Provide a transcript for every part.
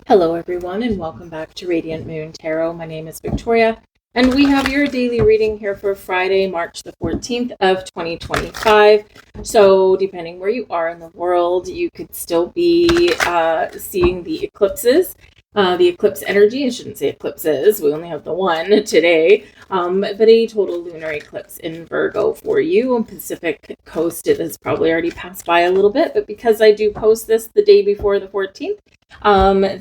Hello everyone and welcome back to Radiant Moon Tarot. My name is Victoria and we have your daily reading here for Friday, March the 14th of 2025. So depending where you are in the world, you could still be seeing the eclipses. The eclipse energy, I shouldn't say eclipses, we only have the one today, but a total lunar eclipse in Virgo for you. On Pacific Coast, it has probably already passed by a little bit, but because I do post this the day before the 14th,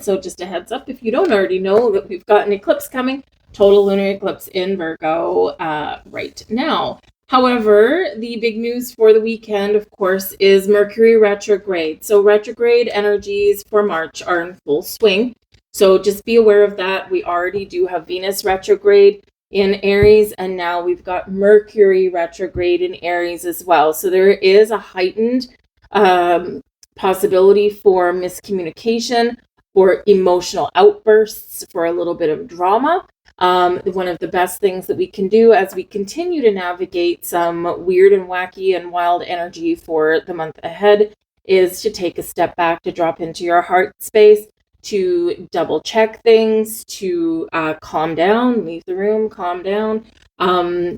so just a heads up, if you don't already know that we've got an eclipse coming, total lunar eclipse in Virgo right now. However, the big news for the weekend, of course, is Mercury retrograde. So retrograde energies for March are in full swing. So just be aware of that. We already do have Venus retrograde in Aries, and now we've got Mercury retrograde in Aries as well. So there is a heightened possibility for miscommunication, for emotional outbursts, for a little bit of drama. One of the best things that we can do as we continue to navigate some weird and wacky and wild energy for the month ahead is to take a step back, to drop into your heart space, to double check things, to calm down, leave the room, calm down,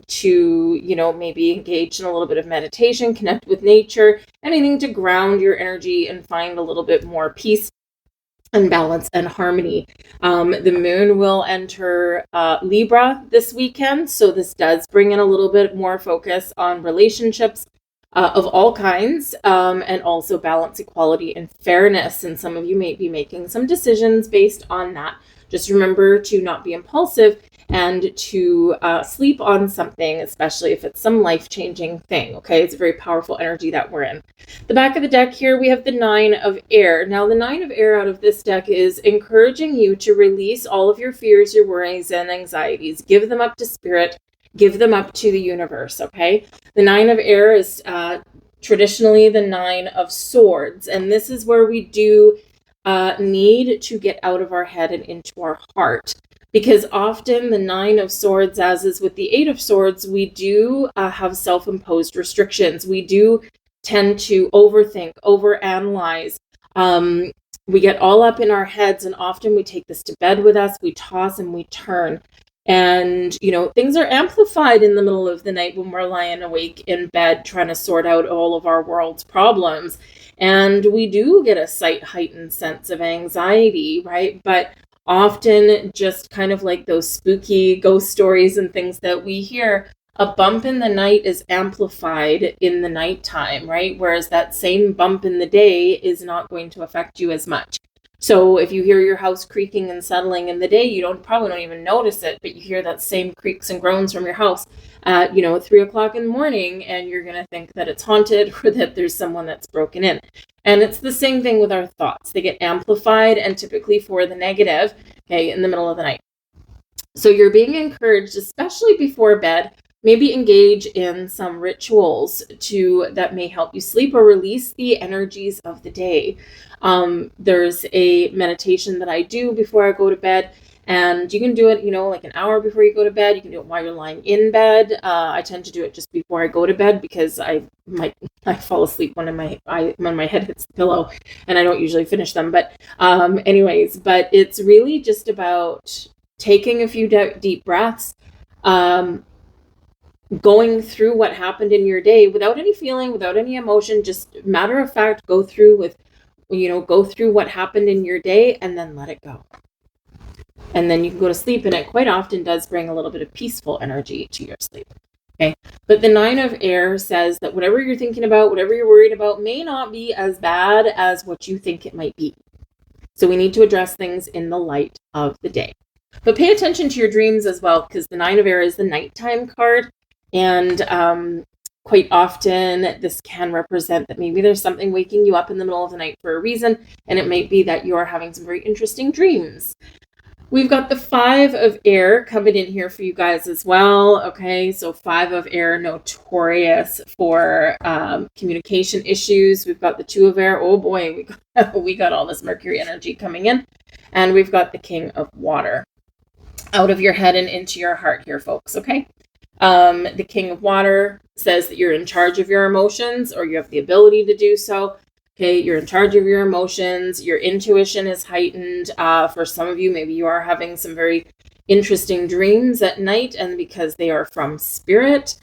to, maybe engage in a little bit of meditation, connect with nature, anything to ground your energy and find a little bit more peace and balance and harmony. The moon will enter Libra this weekend, so this does bring in a little bit more focus on relationships of all kinds, and also balance, equality, and fairness. And some of you may be making some decisions based on that. Just remember to not be impulsive and to sleep on something, especially if it's some life-changing thing, okay? It's a very powerful energy that we're in. The back of the deck here, we have the Nine of Air. Now, the Nine of Air out of this deck is encouraging you to release all of your fears, your worries, and anxieties. Give them up to Spirit. Give them up to the universe, okay? The Nine of Air is traditionally the Nine of Swords, and this is where we do need to get out of our head and into our heart. Because often the Nine of Swords, as is with the Eight of Swords, we do have self-imposed restrictions. We do tend to overthink, overanalyze. We get all up in our heads, and often we take this to bed with us. We toss and we turn. And, things are amplified in the middle of the night when we're lying awake in bed trying to sort out all of our world's problems. And we do get a slight heightened sense of anxiety, right? But often, just kind of like those spooky ghost stories and things that we hear, a bump in the night is amplified in the nighttime, right? Whereas that same bump in the day is not going to affect you as much. So if you hear your house creaking and settling in the day, you probably don't even notice it, but you hear that same creaks and groans from your house at 3 o'clock in the morning, and you're going to think that it's haunted or that there's someone that's broken in. And it's the same thing with our thoughts. They get amplified, and typically for the negative, okay, in the middle of the night. So you're being encouraged, especially before bed, maybe engage in some rituals that may help you sleep or release the energies of the day. There's a meditation that I do before I go to bed, and you can do it, like an hour before you go to bed. You can do it while you're lying in bed. I tend to do it just before I go to bed because I fall asleep when my head hits the pillow, and I don't usually finish them. But but it's really just about taking a few deep breaths, going through what happened in your day without any feeling, without any emotion, just matter of fact, go through what happened in your day and then let it go. And then you can go to sleep, and it quite often does bring a little bit of peaceful energy to your sleep. Okay. But the Nine of Air says that whatever you're thinking about, whatever you're worried about may not be as bad as what you think it might be. So we need to address things in the light of the day. But pay attention to your dreams as well, because the Nine of Air is the nighttime card. And quite often this can represent that maybe there's something waking you up in the middle of the night for a reason, and it might be that you're having some very interesting dreams. We've got the Five of Air coming in here for you guys as well. Okay, so Five of Air, notorious for communication issues. We've got the Two of Air. Oh boy, we got all this Mercury energy coming in. And we've got the King of Water. Out of your head and into your heart here, folks, okay? The King of Water says that you're in charge of your emotions, or you have the ability to do so. Okay, you're in charge of your emotions. Your intuition is heightened. For some of you, maybe you are having some very interesting dreams at night, and because they are from spirit,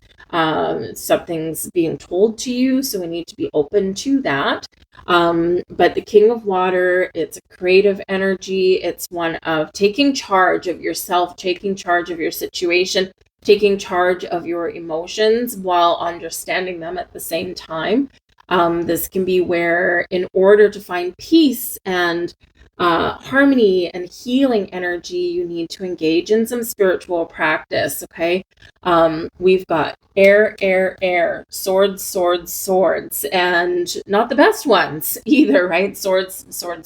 something's being told to you, so we need to be open to that. But the King of Water, it's a creative energy. It's one of taking charge of yourself, taking charge of your situation, taking charge of your emotions while understanding them at the same time. This can be where, in order to find peace and harmony and healing energy, you need to engage in some spiritual practice. Okay. We've got air, air, air, swords, swords, swords, and not the best ones either, right? Sword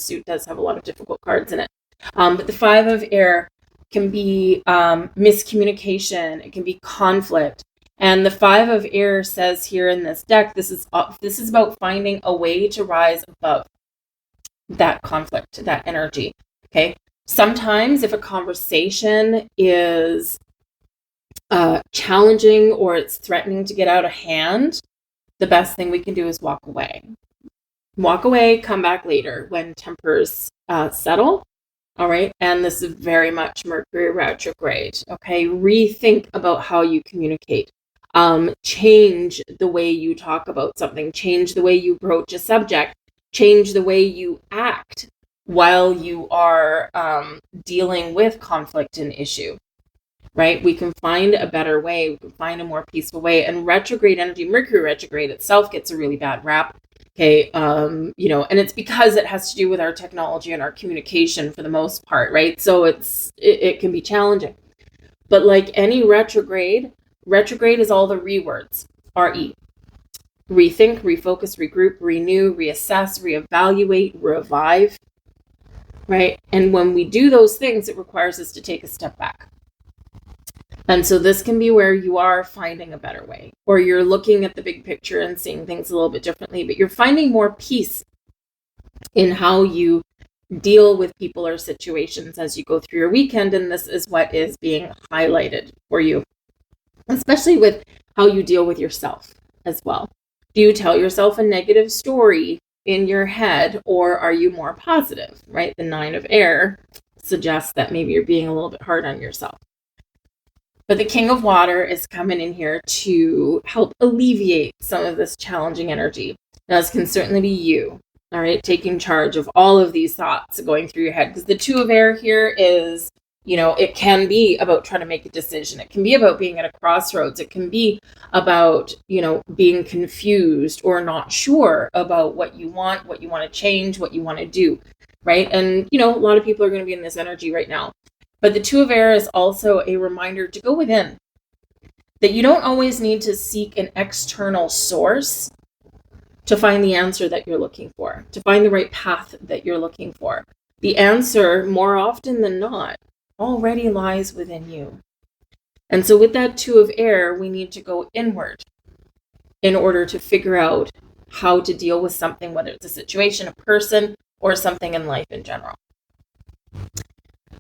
suit does have a lot of difficult cards in it. But the 5 of air can be miscommunication. It can be conflict. And the 5 of air says here in this deck, this is about finding a way to rise above that conflict, that energy. Okay. Sometimes if a conversation is challenging or it's threatening to get out of hand, the best thing we can do is walk away. Walk away, come back later when tempers settle. All right. And this is very much Mercury retrograde. Okay. Rethink about how you communicate. Change the way you talk about something. Change the way you broach a subject. Change the way you act while you are dealing with conflict and issue. Right? We can find a better way. We can find a more peaceful way. And retrograde energy, Mercury retrograde itself gets a really bad rap. Okay. And it's because it has to do with our technology and our communication for the most part, right? So it can be challenging. But like any retrograde is all the re-words, R-E. Rethink, refocus, regroup, renew, reassess, reevaluate, revive, right? And when we do those things, it requires us to take a step back. And so this can be where you are finding a better way, or you're looking at the big picture and seeing things a little bit differently, but you're finding more peace in how you deal with people or situations as you go through your weekend. And this is what is being highlighted for you, especially with how you deal with yourself as well. Do you tell yourself a negative story in your head, or are you more positive, right? The 9 of air suggests that maybe you're being a little bit hard on yourself. But the King of Water is coming in here to help alleviate some of this challenging energy. Now, this can certainly be you, all right, taking charge of all of these thoughts going through your head, because the 2 of air here is, it can be about trying to make a decision. It can be about being at a crossroads. It can be about, being confused or not sure about what you want to change, what you want to do, right? And, a lot of people are going to be in this energy right now. But the 2 of air is also a reminder to go within, that you don't always need to seek an external source to find the answer that you're looking for, to find the right path that you're looking for. The answer, more often than not, already lies within you. And so with that 2 of air, we need to go inward in order to figure out how to deal with something, whether it's a situation, a person, or something in life in general.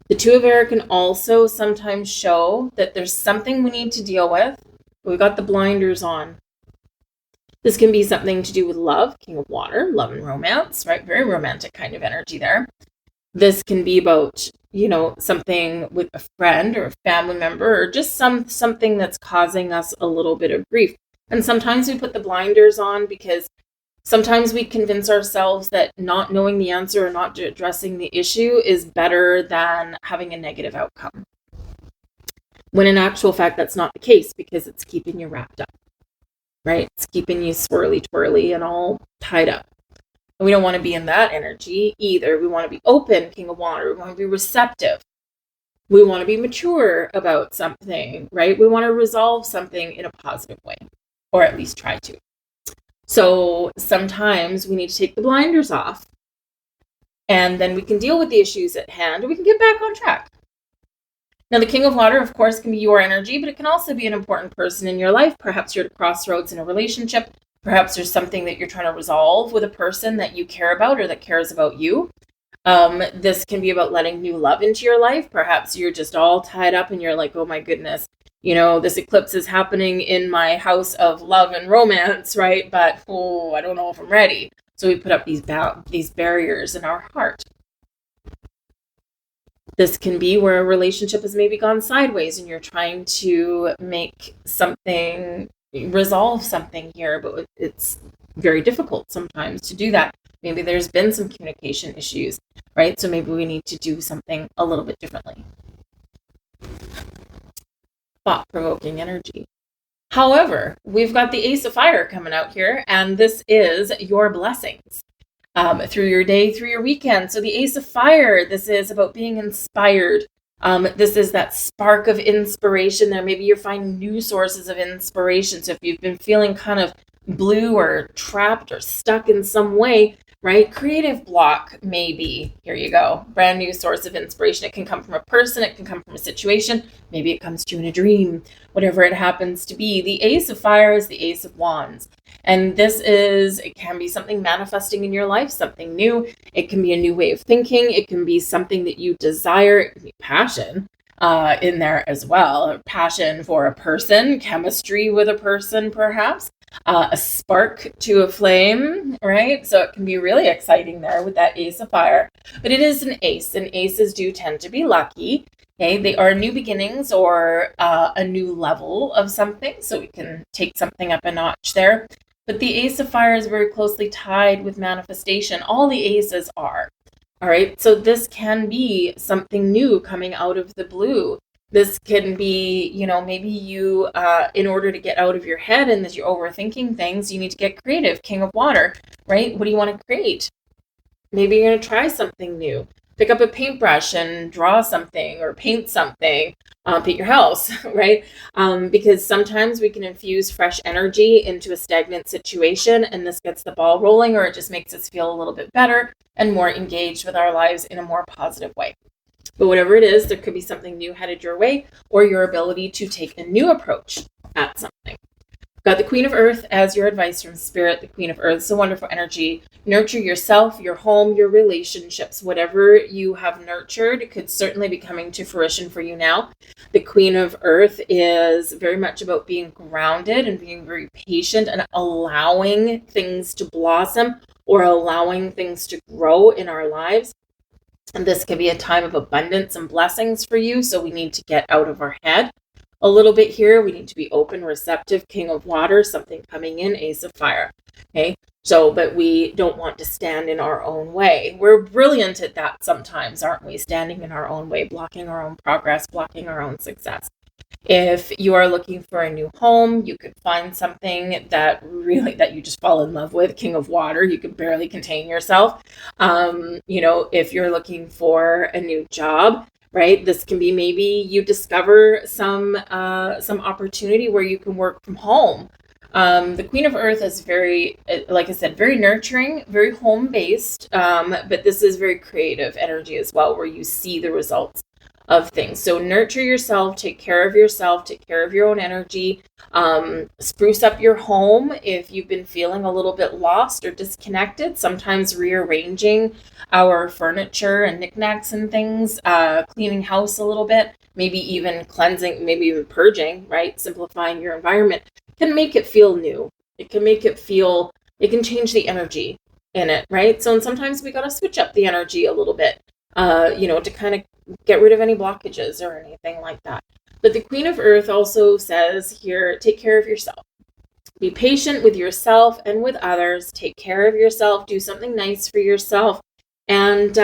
The 2 of air can also sometimes show that there's something we need to deal with. We've got the blinders on. This can be something to do with love, King of Water, love and romance, right? Very romantic kind of energy there. This can be about, something with a friend or a family member, or just something that's causing us a little bit of grief. And sometimes we put the blinders on because sometimes we convince ourselves that not knowing the answer or not addressing the issue is better than having a negative outcome. When in actual fact, that's not the case, because it's keeping you wrapped up, right? It's keeping you swirly twirly and all tied up. And we don't want to be in that energy either. We want to be open, King of Water. We want to be receptive. We want to be mature about something, right? We want to resolve something in a positive way, or at least try to. So sometimes we need to take the blinders off, and then we can deal with the issues at hand, and we can get back on track. Now, the King of Water, of course, can be your energy, but it can also be an important person in your life. Perhaps you're at a crossroads in a relationship. Perhaps there's something that you're trying to resolve with a person that you care about or that cares about you. This can be about letting new love into your life. Perhaps you're just all tied up and you're like, oh my goodness, this eclipse is happening in my house of love and romance, right? But, I don't know if I'm ready. So we put up these barriers in our heart. This can be where a relationship has maybe gone sideways and you're trying to resolve something here, but it's very difficult sometimes to do that. Maybe there's been some communication issues, right? So maybe we need to do something a little bit differently. Thought-provoking energy. However, we've got the Ace of Fire coming out here, and this is your blessings through your day, through your weekend. So the Ace of Fire, this is about being inspired. This is that spark of inspiration there. Maybe you're finding new sources of inspiration. So if you've been feeling kind of blue or trapped or stuck in some way, right? Creative block, maybe. Here you go. Brand new source of inspiration. It can come from a person. It can come from a situation. Maybe it comes to you in a dream, whatever it happens to be. The Ace of Fire is the Ace of Wands. And it can be something manifesting in your life, something new. It can be a new way of thinking. It can be something that you desire. It can be passion in there as well. Passion for a person, chemistry with a person, perhaps. A spark to a flame, right? So it can be really exciting there with that Ace of Fire. But it is an ace, and aces do tend to be lucky. Okay, they are new beginnings or a new level of something, so we can take something up a notch there. But the Ace of Fire is very closely tied with manifestation. All the aces are. All right, so this can be something new coming out of the blue. This can be, maybe you, in order to get out of your head and that you're overthinking things, you need to get creative. King of Water, right? What do you want to create? Maybe you're going to try something new. Pick up a paintbrush and draw something or paint something, paint your house, right? Because sometimes we can infuse fresh energy into a stagnant situation, and this gets the ball rolling, or it just makes us feel a little bit better and more engaged with our lives in a more positive way. But whatever it is, there could be something new headed your way, or your ability to take a new approach at something. Got the Queen of Earth as your advice from Spirit. The Queen of Earth is a wonderful energy. Nurture yourself, your home, your relationships. Whatever you have nurtured could certainly be coming to fruition for you now. The Queen of Earth is very much about being grounded and being very patient and allowing things to blossom or allowing things to grow in our lives. And this could be a time of abundance and blessings for you. So we need to get out of our head a little bit here. We need to be open, receptive. King of Water, something coming in, Ace of Fire. Okay. So, but we don't want to stand in our own way. We're brilliant at that sometimes, aren't we? Standing in our own way, blocking our own progress, blocking our own success. If you are looking for a new home, you could find something that you just fall in love with. King of Water, you could barely contain yourself. If you're looking for a new job, right? This can be maybe you discover some opportunity where you can work from home. The Queen of Earth is very, like I said, very nurturing, very home-based, but this is very creative energy as well, where you see the results of things. So nurture yourself, take care of yourself, take care of your own energy, spruce up your home if you've been feeling a little bit lost or disconnected. Sometimes rearranging our furniture and knickknacks and things, cleaning house a little bit, maybe even cleansing, maybe even purging, right? Simplifying your environment can make it feel new. It can change the energy in it, right? So, and sometimes we got to switch up the energy a little bit, to kind of get rid of any blockages or anything like that. But the Queen of Earth also says here, take care of yourself. Be patient with yourself and with others. Take care of yourself. Do something nice for yourself. And,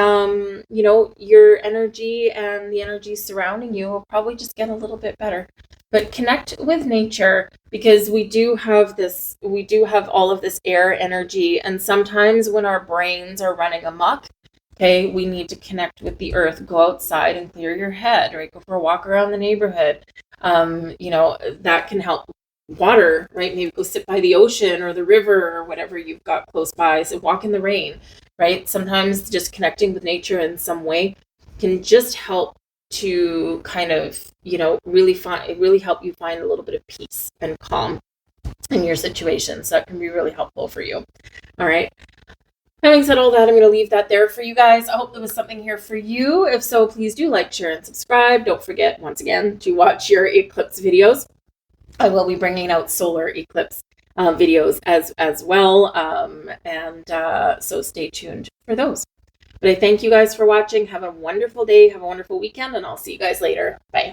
your energy and the energy surrounding you will probably just get a little bit better. But connect with nature, because we do have all of this air energy. And sometimes when our brains are running amok, okay, we need to connect with the earth. Go outside and clear your head, right? Go for a walk around the neighborhood. That can help. Water, right? Maybe go sit by the ocean or the river or whatever you've got close by. So walk in the rain, right? Sometimes just connecting with nature in some way can just help to kind of, really help you find a little bit of peace and calm in your situation. So that can be really helpful for you. All right. Having said all that, I'm going to leave that there for you guys. I hope there was something here for you. If so, please do like, share, and subscribe. Don't forget, once again, to watch your eclipse videos. I will be bringing out solar eclipse videos as well. So stay tuned for those. But I thank you guys for watching. Have a wonderful day. Have a wonderful weekend, and I'll see you guys later. Bye.